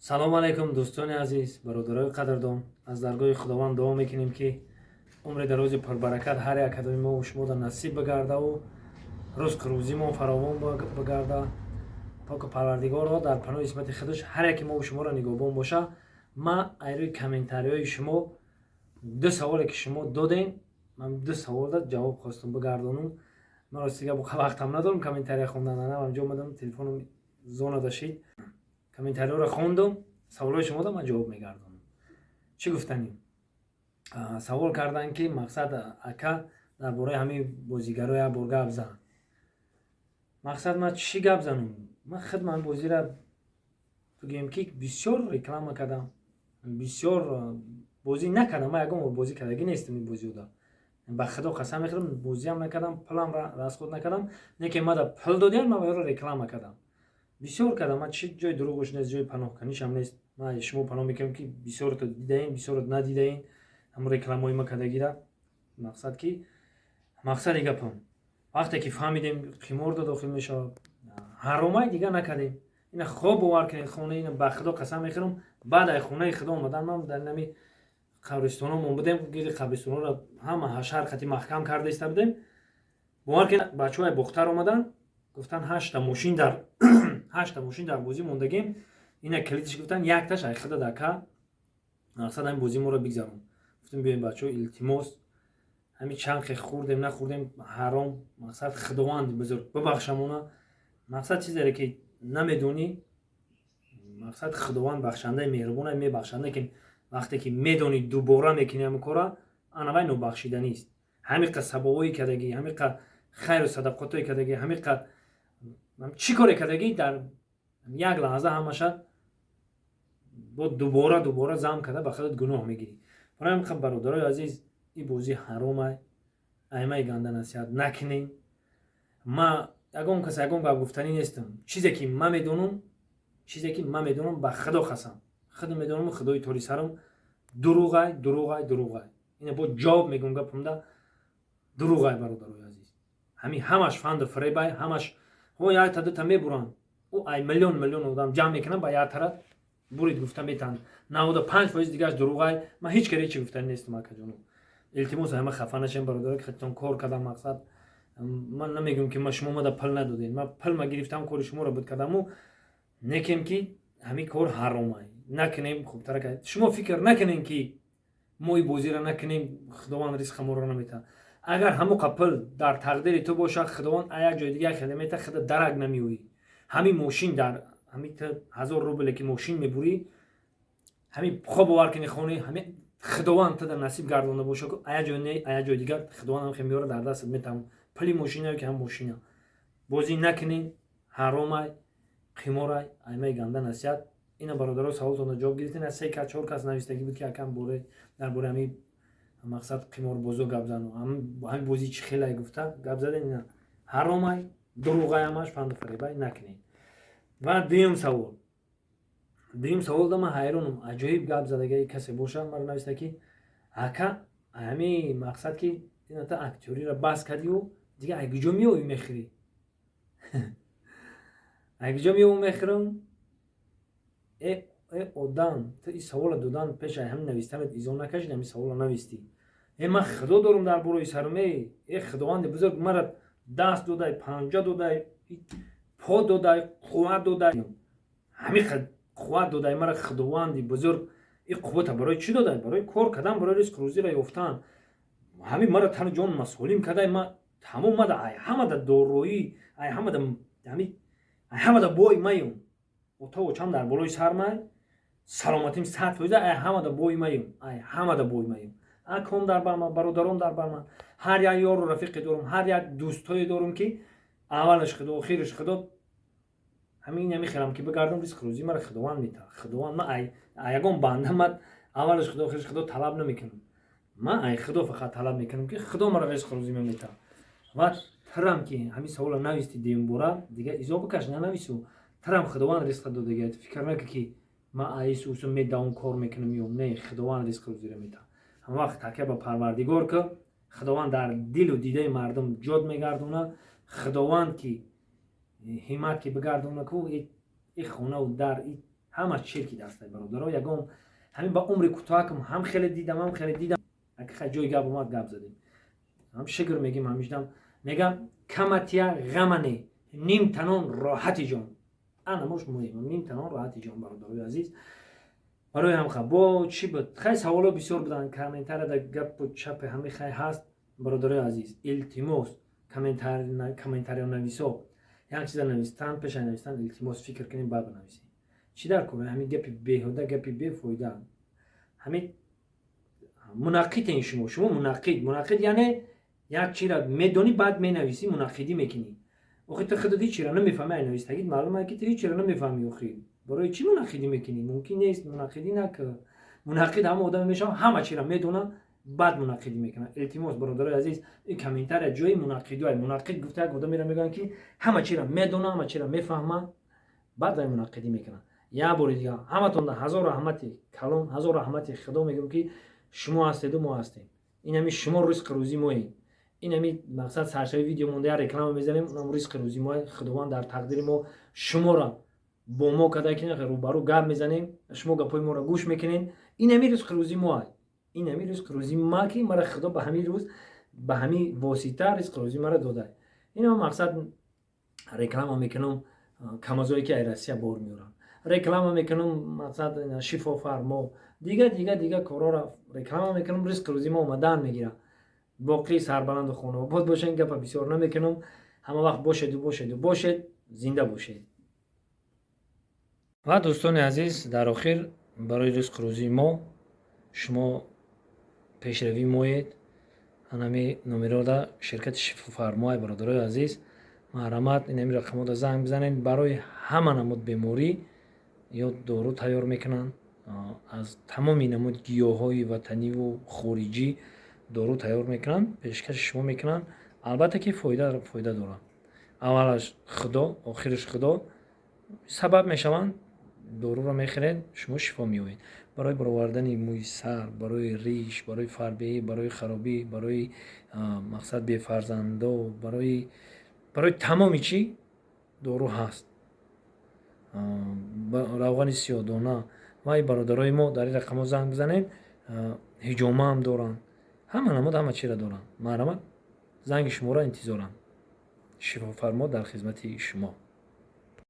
салом алайкум дӯстони азиз, бародарои қадрдон. Аз даргоҳи худованд дуо мекунем ки умри дарози пурбаракат ҳар як кадоми мо шумода насиб бигардаву рузқу рӯзимон фаровон бигарда. Поки Парвардигоро дар паноҳи исмати худаш ҳар яке мо шуморо нигоҳбон боша. Ма айрӯи комментариҳои шумо ду саволе ки шумо додем, ман ду савола ҷавоб хостам бигардонам. Ман ростига вақтам надорам комментария хондан, анҷо омадам телефонам зона дошид. Комментариҳоро хондам, саволҳои шуморо ман ҷавоб мегардонам. Чӣ гуфтанем? Савол карданд ки Мақсад ака дар бораи ҳамин бозигаро як бор гап зад. Мақсад ман чӣ гап занам? Ман худ ман бозиро бигӯем ки бисёр реклама кардам, бисёр бозӣ накардам. Ман ягон бор бозӣ кардагӣ нестам ин бозиҳода. Ба худо қасам мехӯрам, бозиам накардам, пулам расход накардам. Не ки мада пул додиям, ман барои реклама кардам. бисёр кардам. Ман чӣ ҷои дурӯғаш нест, ҷои паноҳканишам нест. Ман шумо паноҳ мекунам ки бисёрто дидаин, бисёрто надидаин ҳамон рекламаҳои ма кардагира. Мақсад ки мақсади гапам вақте ки фаҳмидем қиморда дохил мешавад, ҳаромаи дигар накардем. ина хоб бовар кунед хона, ина ба худо қасам мехӯрам. баъд ай хонаи худо омадан ман дар нами қабристоно мон будем, гирди қабристоноро ҳама ҳашар хати маҳкам карда иста будем. бовар кунед бачаҳои бухтар омадан, гуфтан 8 мошин дар 8 мошин дар бозӣ мондагем. Ина клитиш гуфтан якташ ай худа дака мақсад ҳамин бозӣ моро бигзарон. гуфтем биёем бачаҳо илтимос ҳамин чанхе хӯрдем нахӯрдем ҳаром. мақсад худованди бузург бибахшамона. мақсад чизере ки намедонӣ. мақсад худованд бахшандаи меҳрубоне, мебахшанда ки вақте ки медонӣ дубора мекунӣ ҳамин кора, анавай нобахшиданист. ҳамин қад сабовоӣ кардагӣ, ҳамин қад хайру садақотое кардагӣ, ҳамин қад чӣ коре кардагӣ, дар як лаҳза ҳамаша бо дубора зам карда ба худат гуноҳ мегирӣ. барои ҳамин қад бародарои азиз, ин бозӣ ҳаромай, аймаи ганда насиҳат накунем. ма ягон кас ягон гап гуфтанӣ нестам. чизе ки ман медонам ба худо қасам, худ медонам, худои тори сарам, дурӯғай. ина бо ҷавоб мегӯям гапамда, дурӯғай бародарои азиз. ҳамин ҳамаш фанду фребай, ҳамаш якта дута мебуранд. ай миллион одам ҷамъ мекунанд, ба як тараф бурид гуфта метаҳанд. 95% дигараш дурӯғай. ман ҳеҷ каре ҳечи гуфтанӣ нестам акаҷонам. илтимос ҳама хафа нашавем бародаро ки худтон кор кардам. мақсад ман намегӯям ки шумо мада пул надодем. ман пул гирифтам, кори шуморо буд кардаму некем ки ҳамин кор ҳаромай накунем. хубтара кардем. шумо фикр накунем ки мо ин бозиро накунем, худованд ризқи моро намедиҳад. агар ҳамоқа пул дар тақдири ту бошад, худованд як ҷои дига хеле метавад, худа дарак намеоӣ. ҳамин мошин дар ҳамин 1000 рубле ки мошин мебурӣ, ҳамин хоб бовар кунӣ хонаи ҳамин худованд туда насиб гардонда бошад, ая ҷой не, ая ҷои дигар худованд ҳам хеле меёра дар дастат метавам. пули мошина ки ҳам мошина. бозӣ накунем, ҳаромай, қиморай, аймаи ганда насиҳат. ина бародаро саволтонро ҷавоб гирифтем. аз 3-4 кас навистагӣ буд ки акам дар бораи ҳамин мақсад қиморбозо гап занам. ҳамин бозӣ чӣ хелай гуфта гап задем. ина ҳаромай, дурӯғай, ҳамаш фанду фаребай накунем. ва дуюм савол да ман ҳайронам. аҷоиб гап задагии касе боша маро нависта ки ака ҳамин мақсад ки ина та актёриро бас кардиу дига ай куҷо меоӣ мехӯрӣ? ай куҷо меоӣ мехӯрам? одам ту ин савола додан пеш ай ҳамин навистанат изон накашид, ҳамин савола навистӣ. ман худо дорам дар бораи сарам. худованди бузург мара даст додай, панҷа додай, по додай, қувват додай. ҳамин қад қувват додай мара худованди бузург. ин қуввата барои чӣ додай? барои кор кардан, барои ризқи рӯзиро ёфтан. ҳамин мара тану ҷон масолим кардай. ма тамом мада ай ҳамада дороӣ, ай ҳамада бой маём. отову чам дар болои сар май, саломатим 100%, ай ҳамада бой маём. ай ҳамада бой маём. аком дар барман, бародаром дар барман, ҳар як ёру рафиқе дорам, ҳар як дӯстое дорам ки аввалаш худо, охираш худо. ҳамин мехӯрам ки бигардам ризқи рӯзӣ мара худованд метавад. худованд ма ай ягон банда ма аввалаш худо, охираш худо талаб намекунам. ман ай худо фақат талаб мекунам ки худо мара ризқи рӯзӣ метавад. ва тарам ки ҳамин савола нависти дуюм бора дига изоба каш нанавису. тарам худованд ризқа додагият. фикр накун ки ман аисусу медавам кор мекунам ё не. худованд ризқи рӯзиро метавад. ҳама вақт такя ба Парвардигор ки худованд дар дилу дидаи мардум ҷод мегардонад. худованд ки ҳиммат ки бигардонад ку ин хонаву дар ҳама чирки дастай бародаро ягон ҳамин ба умри кӯтоҳакам ҳам хеле дидам ака хай ҷои гап омад гап задем ҳам шикр мегим ҳамиштам мегам каматия ғамане ним танон роҳати ҷон ана мош муҳим ним танон роҳати ҷон бародарои азиз барои ҳамха бо чӣ буд хай саволо бисёр буданд комментарияда гапу чапе ҳами хай ҳаст бародарои азиз илтимос комментариёнависо як чиза навистан пешай навистан илтимос фикр кунем баъд нависем чӣ дар кор ҳамин гапи беҳуда гапи бефоида ҳамин мунаққиден шумо мунаққид яъне як чира медонӣ баъд менависӣ мунаққидӣ мекунӣ охи ту худоди чира намефаҳми ай навистагид маълума ки ту ҳеҷ чира намефаҳмӣ охи барои чӣ мунаққидӣ мекунӣ мумкин нест мунаққидӣ нак мунаққид ҳама одаме мешавад ҳама чира медона баъд мунаққидӣ мекунад илтимос бародарои азиз ин комментария ҷои мунаққидоай мунаққид гуфта як одамеро мегӯянд ки ҳама чира медона ҳама чира мефаҳмад баъд ай мунаққидӣ мекунад як бори дигар ҳаматонда ҳазор раҳмати калон ҳазор раҳмати худо мегӯям ки шумо ҳастеду мо ҳастем ин ҳами шумо ризқи рӯзи моем ин ҳами мақсад саршави видео монда як реклама мезанем онам ризқи рӯзи мо худованд дар тақдири мо шуморо бо мо кадай ки рӯбарӯ гап мезанем шумо гапои моро гӯш мекунед ин ҳами ризқи рӯзи моа ин ҳами ризқи рӯзи ма ки мара худо ба ҳамин рӯз ба ҳамин восита ризқи рӯзи мара додааст ин ҳам мақсад реклама мекунам камазое ки ай россия бор меорам реклама мекунам мақсад шифофармо дига корора реклама мекунам ризқи рӯзи мо омадан мегира боқӣ сарбаланду хонобод бошед гапа бисёр намекунам ҳама вақт бошед зинда бошед ва дӯстони азиз дар охир барои ризқи рӯзии мо шумо пешравӣ моед ҳанами номерода ширкати шифофармоай бародарои азиз маҳрамат ин ҳами рақамода занг бизанед барои ҳама намуд беморӣ ё дору тайёр мекунанд аз тамоми намуд гиёҳҳои ватаниву хориҷӣ дору тайёр мекунанд пешкаши шумо мекунанд албатта ки фоида дорад аввалаш худо охираш худо сабаб мешаванд доруро мехӯред шумо шифо меёбед барои баровардани мӯи сар барои риш барои фарбеҳӣ барои харобӣ барои мақсад бефарзандо барои тамоми чӣ дору ҳаст равғани сиёҳдона ва бародарои мо дар ин рақамҳо занг бизанед ҳиҷомаам доранд ҳама намуд ҳама чира доранд маҳрамат занги шуморо интизорам шифофармо дар хизмати шумо